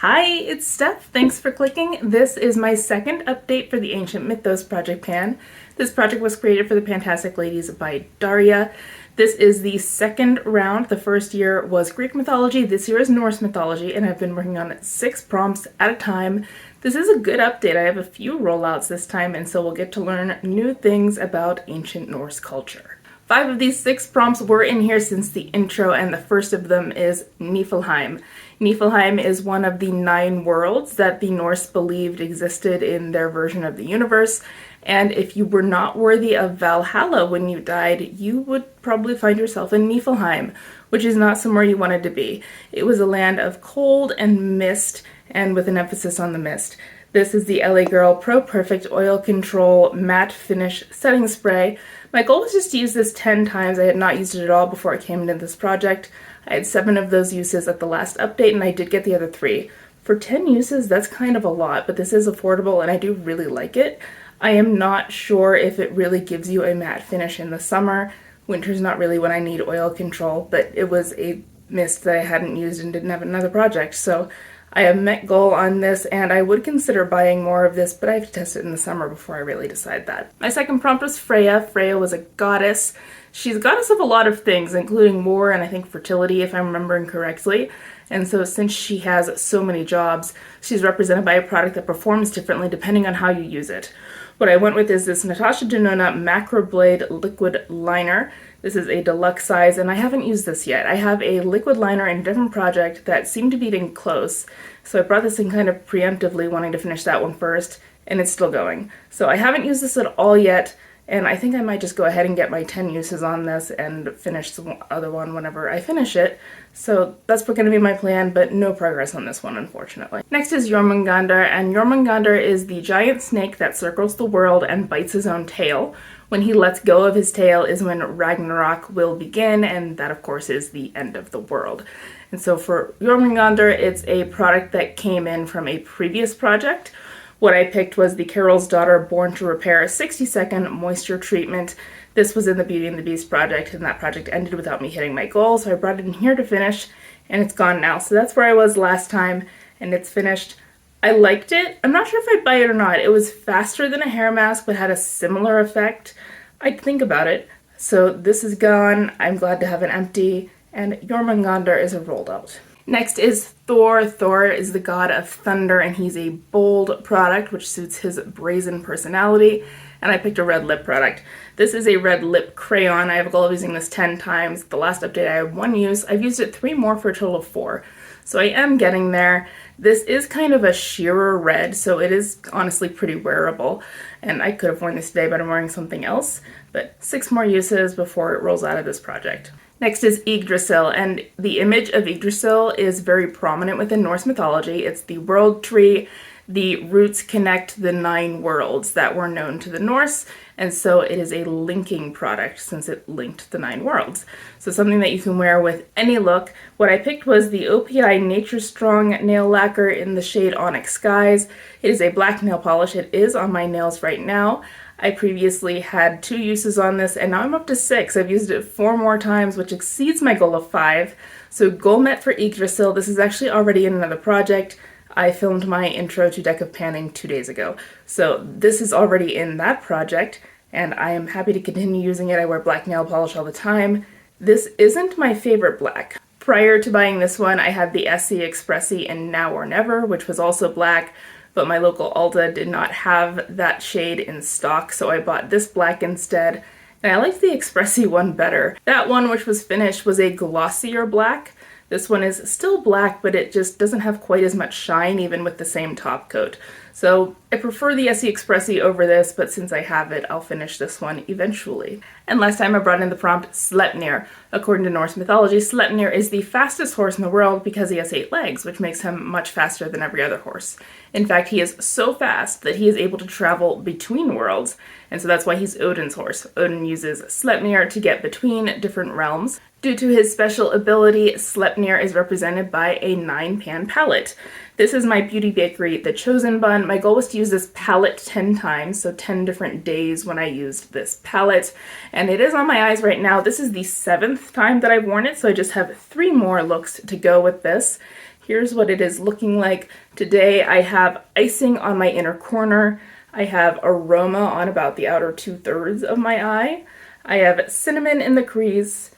Hi, it's Steph. Thanks for clicking. This is my second update for the Ancient Mythos Project Pan. This project was created for the Pantastic Ladies by Darya. This is the second round. The first year was Greek mythology, this year is Norse mythology, and I've been working on 6 prompts at a time. This is a good update. I have a few rollouts this time, and so we'll get to learn new things about ancient Norse culture. 5 of these 6 prompts were in here since the intro, and the first of them is Niflheim. Niflheim is one of the 9 worlds that the Norse believed existed in their version of the universe, and if you were not worthy of Valhalla when you died, you would probably find yourself in Niflheim, which is not somewhere you wanted to be. It was a land of cold and mist, and with an emphasis on the mist. This is the LA Girl Pro Perfect Oil Control Matte Finish Setting Spray. My goal was just to use this 10 times. I had not used it at all before I came into this project. I had 7 of those uses at the last update, and I did get the other 3. For 10 uses, that's kind of a lot, but this is affordable, and I do really like it. I am not sure if it really gives you a matte finish in the summer. Winter's not really when I need oil control, but it was a mist that I hadn't used and didn't have another project, so I have met goal on this, and I would consider buying more of this, but I have to test it in the summer before I really decide that. My second prompt was Freya. Freya was a goddess. She's a goddess of a lot of things, including war and I think fertility, if I'm remembering correctly. And so since she has so many jobs, she's represented by a product that performs differently depending on how you use it. What I went with is this Natasha Denona Macro Blade Liquid Liner. This is a deluxe size, and I haven't used this yet. I have a liquid liner in a different project that seemed to be getting close, so I brought this in kind of preemptively, wanting to finish that one first, and it's still going. So I haven't used this at all yet, and I think I might just go ahead and get my 10 uses on this and finish the other one whenever I finish it. So that's going to be my plan, but no progress on this one, unfortunately. Next is Jormungandr, and Jormungandr is the giant snake that circles the world and bites his own tail. When he lets go of his tail is when Ragnarok will begin, and that of course is the end of the world. And so for Jormungandr, it's a product that came in from a previous project. What I picked was the Carol's Daughter Born to Repair 60-second moisture treatment. This was in the Beauty and the Beast project, and that project ended without me hitting my goal, so I brought it in here to finish, and it's gone now. So that's where I was last time, and it's finished. I liked it. I'm not sure if I'd buy it or not. It was faster than a hair mask, but had a similar effect. I'd think about it. So this is gone. I'm glad to have it empty, and Jormungandr is a rolled out. Next is Thor. Thor is the god of thunder, and he's a bold product, which suits his brazen personality, and I picked a red lip product. This is a red lip crayon. I have a goal of using this 10 times. The last update I had 1 use. I've used it 3 more for a total of 4. So I am getting there. This is kind of a sheerer red, so it is honestly pretty wearable. And I could have worn this today, but I'm wearing something else. But 6 more uses before it rolls out of this project. Next is Yggdrasil, and the image of Yggdrasil is very prominent within Norse mythology. It's the world tree. The roots connect the 9 worlds that were known to the Norse, and so it is a linking product since it linked the 9 worlds. So something that you can wear with any look. What I picked was the OPI Nature Strong Nail Lacquer in the shade Onyx Skies. It is a black nail polish. It is on my nails right now. I previously had 2 uses on this, and now I'm up to 6. I've used it 4 more times, which exceeds my goal of 5. So goal met for Yggdrasil. This is actually already in another project. I filmed my intro to Deck of Panning 2 days ago. So this is already in that project, and I am happy to continue using it. I wear black nail polish all the time. This isn't my favorite black. Prior to buying this one, I had the SC Expressi in Now or Never, which was also black, but my local Ulta did not have that shade in stock, so I bought this black instead. And I liked the Expressi one better. That one, which was finished, was a glossier black. This one is still black, but it just doesn't have quite as much shine even with the same top coat. So I prefer the SE Expressi over this, but since I have it, I'll finish this one eventually. And last time I brought in the prompt Sleipnir. According to Norse mythology, Sleipnir is the fastest horse in the world because he has 8 legs, which makes him much faster than every other horse. In fact, he is so fast that he is able to travel between worlds, and so that's why he's Odin's horse. Odin uses Sleipnir to get between different realms. Due to his special ability, Sleipnir is represented by a 9-pan palette. This is my Beauty Bakery The Chosen Bun. My goal was to use this palette 10 times, so 10 different days when I used this palette. And it is on my eyes right now. This is the 7th time that I've worn it, so I just have 3 more looks to go with this. here's what it is looking like. Today I have icing on my inner corner. I have aroma on about the outer 2/3 of my eye. I have cinnamon in the crease.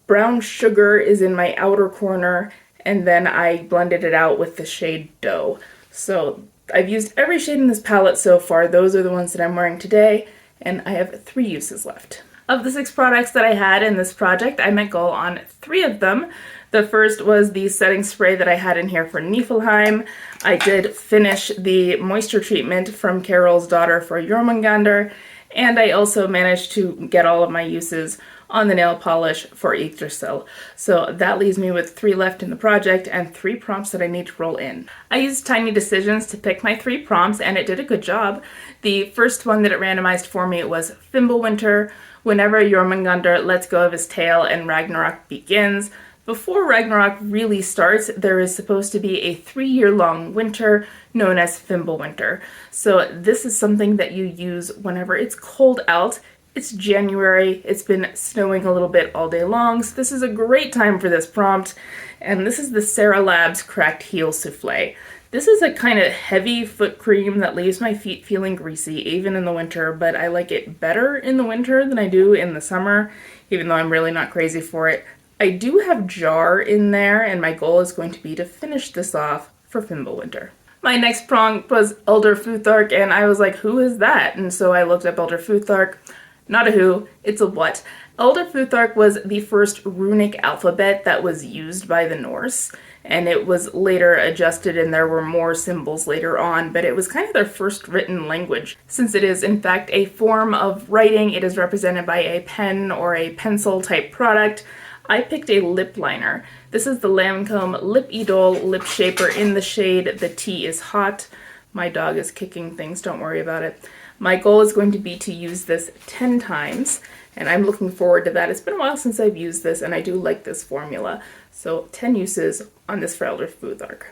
Brown sugar is in my outer corner, and then I blended it out with the shade Dough. So I've used every shade in this palette so far. Those are the ones that I'm wearing today, and I have 3 uses left. Of the 6 products that I had in this project, I met goal on 3 of them. The first was the setting spray that I had in here for Niflheim. I did finish the moisture treatment from Carol's Daughter for Jormungandr, and I also managed to get all of my uses on the nail polish for Yggdrasil. So that leaves me with 3 left in the project and 3 prompts that I need to roll in. I used Tiny Decisions to pick my 3 prompts, and it did a good job. The first one that it randomized for me was Fimbulwinter. Whenever Jormungandr lets go of his tail and Ragnarok begins, before Ragnarok really starts, there is supposed to be a 3-year-long winter known as Fimbulwinter. So this is something that you use whenever it's cold out. It's January, it's been snowing a little bit all day long, so this is a great time for this prompt. And this is the Sarah Labs Cracked Heel Souffle. This is a kind of heavy foot cream that leaves my feet feeling greasy even in the winter, but I like it better in the winter than I do in the summer, even though I'm really not crazy for it. I do have Jar in there, and my goal is going to be to finish this off for Fimbulwinter. My next prompt was Elder Futhark, and I was like, who is that? And so I looked up Elder Futhark. Not a who, it's a what. Elder Futhark was the first runic alphabet that was used by the Norse, and it was later adjusted and there were more symbols later on, but it was kind of their first written language. Since it is in fact a form of writing, it is represented by a pen or a pencil type product. I picked a lip liner. This is the Lancome Lip Idol Lip Shaper in the shade The Tea is Hot. My dog is kicking things, don't worry about it. My goal is going to be to use this 10 times, and I'm looking forward to that. It's been a while since I've used this, and I do like this formula. So 10 uses on this for Elder Futhark.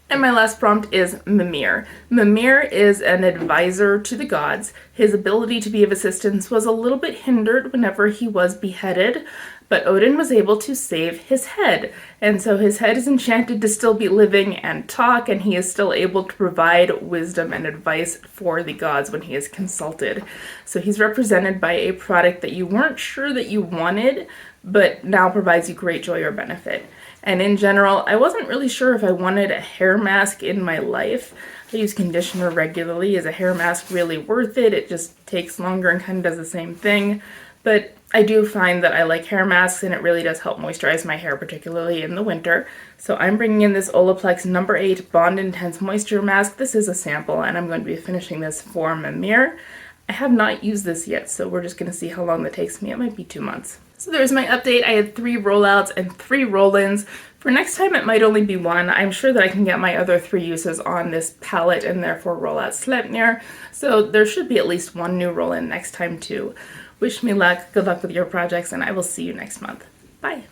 And my last prompt is Mimir. Mimir is an advisor to the gods. His ability to be of assistance was a little bit hindered whenever he was beheaded, but Odin was able to save his head. And so his head is enchanted to still be living and talk, and he is still able to provide wisdom and advice for the gods when he is consulted. So he's represented by a product that you weren't sure that you wanted, but now provides you great joy or benefit. And in general, I wasn't really sure if I wanted a hair mask in my life. I use conditioner regularly. Is a hair mask really worth it? It just takes longer and kind of does the same thing. But I do find that I like hair masks, and it really does help moisturize my hair, particularly in the winter. So I'm bringing in this Olaplex No. 8 Bond Intense Moisture Mask. This is a sample, and I'm going to be finishing this for Mimir. I have not used this yet, so we're just going to see how long that takes me. It might be 2 months. So there's my update. I had 3 rollouts and 3 roll-ins. For next time, it might only be 1. I'm sure that I can get my other 3 uses on this palette and therefore roll out Sleipnir. So there should be at least 1 new roll-in next time too. Wish me luck, good luck with your projects, and I will see you next month. Bye!